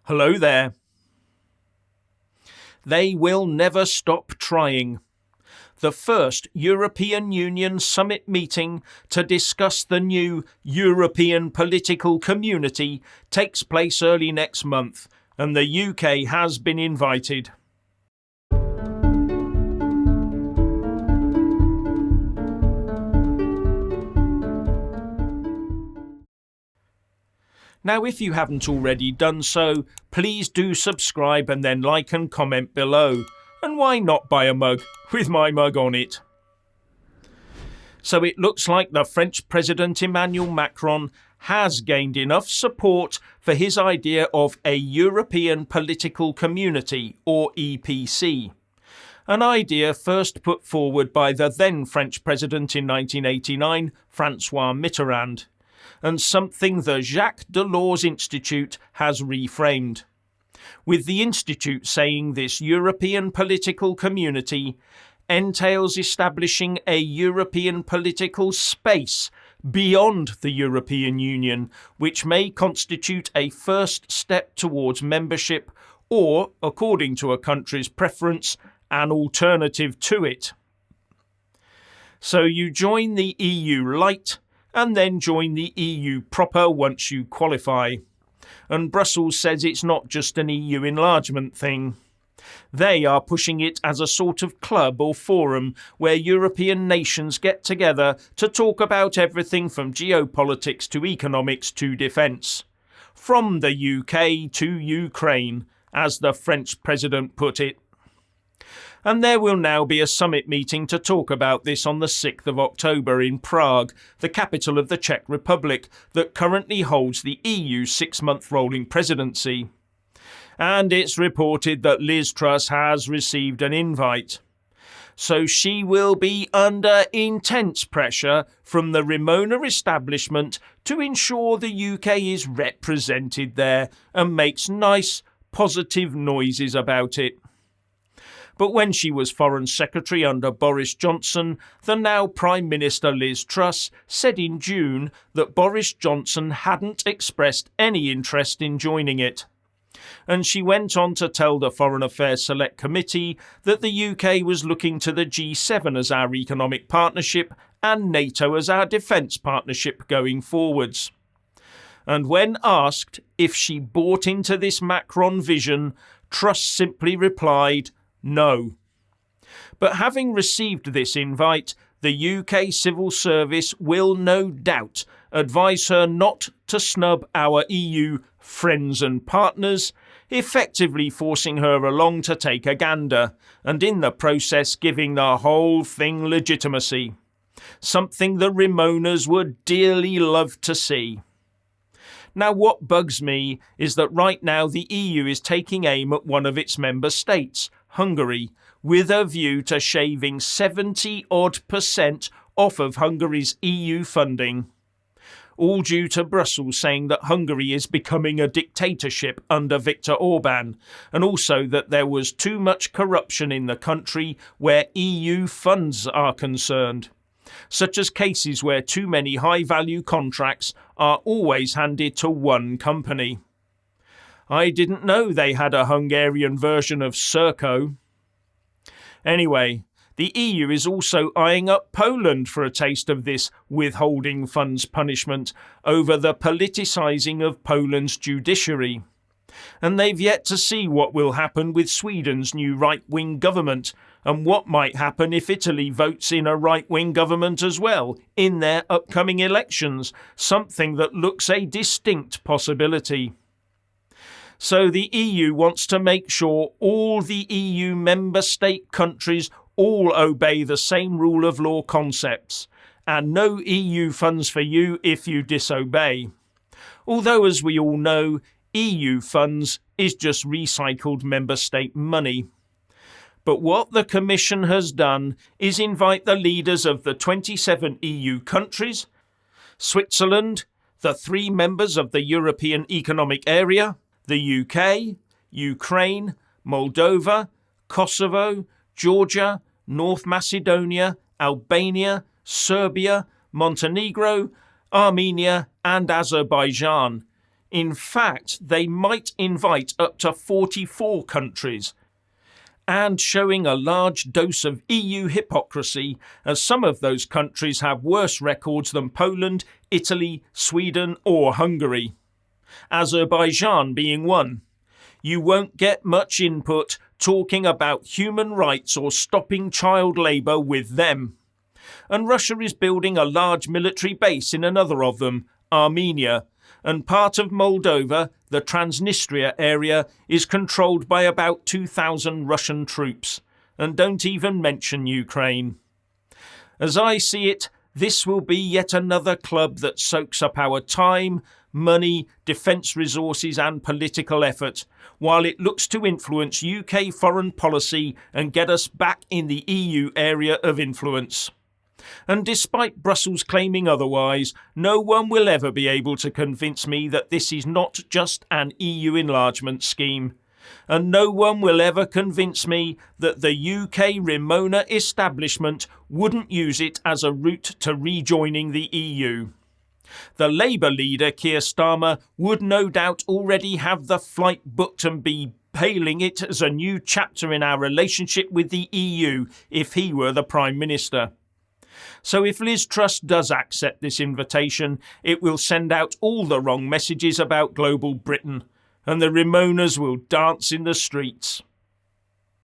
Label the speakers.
Speaker 1: Hello there. They will never stop trying. The first European Union summit meeting to discuss the new European political community takes place early next month, and the UK has been invited. Now, if you haven't already done so, please do subscribe and then like and comment below. And why not buy a mug with my mug on it? So it looks like the French President Emmanuel Macron has gained enough support for his idea of a European Political Community, or EPC. An idea first put forward by the then French President in 1989, François Mitterrand, and something the Jacques Delors Institute has reframed, with the Institute saying this European political community entails establishing a European political space beyond the European Union, which may constitute a first step towards membership or, according to a country's preference, an alternative to it. So you join the EU light and then join the EU proper once you qualify. And Brussels says it's not just an EU enlargement thing. They are pushing it as a sort of club or forum where European nations get together to talk about everything from geopolitics to economics to defence. From the UK to Ukraine, as the French president put it. And there will now be a summit meeting to talk about this on the 6th of October in Prague, the capital of the Czech Republic, that currently holds the EU 6-month rolling presidency. And it's reported that Liz Truss has received an invite. So she will be under intense pressure from the Ramona establishment to ensure the UK is represented there and makes nice, positive noises about it. But when she was Foreign Secretary under Boris Johnson, the now Prime Minister Liz Truss said in June that Boris Johnson hadn't expressed any interest in joining it. And she went on to tell the Foreign Affairs Select Committee that the UK was looking to the G7 as our economic partnership and NATO as our defence partnership going forwards. And when asked if she bought into this Macron vision, Truss simply replied, no. But having received this invite, the UK civil service will no doubt advise her not to snub our EU friends and partners, effectively forcing her along to take a gander, and in the process giving the whole thing legitimacy. Something the Ramonas would dearly love to see. Now, what bugs me is that right now the EU is taking aim at one of its member states, Hungary, with a view to shaving 70% off of Hungary's EU funding. All due to Brussels saying that Hungary is becoming a dictatorship under Viktor Orban, and also that there was too much corruption in the country where EU funds are concerned, such as cases where too many high-value contracts are always handed to one company. I didn't know they had a Hungarian version of Serco. Anyway, the EU is also eyeing up Poland for a taste of this withholding funds punishment over the politicising of Poland's judiciary. And they've yet to see what will happen with Sweden's new right-wing government, and what might happen if Italy votes in a right-wing government as well in their upcoming elections, something that looks a distinct possibility. So the EU wants to make sure all the EU member state countries all obey the same rule of law concepts, and no EU funds for you if you disobey. Although, as we all know, EU funds is just recycled member state money. But what the Commission has done is invite the leaders of the 27 EU countries, Switzerland, the 3 members of the European Economic Area, the UK, Ukraine, Moldova, Kosovo, Georgia, North Macedonia, Albania, Serbia, Montenegro, Armenia and Azerbaijan, In fact, they might invite up to 44 countries, and showing a large dose of EU hypocrisy, as some of those countries have worse records than Poland, Italy, Sweden or Hungary. Azerbaijan being one. You won't get much input talking about human rights or stopping child labour with them. And Russia is building a large military base in another of them, Armenia, and part of Moldova, the Transnistria area, is controlled by about 2,000 Russian troops. And don't even mention Ukraine. As I see it, this will be yet another club that soaks up our time, money, defence resources and political effort, while it looks to influence UK foreign policy and get us back in the EU area of influence. And despite Brussels claiming otherwise, no one will ever be able to convince me that this is not just an EU enlargement scheme. And no one will ever convince me that the UK Ramona establishment wouldn't use it as a route to rejoining the EU. The Labour leader Keir Starmer would no doubt already have the flight booked and be hailing it as a new chapter in our relationship with the EU if he were the Prime Minister. So if Liz Truss does accept this invitation, it will send out all the wrong messages about global Britain, and the Ramonas will dance in the streets.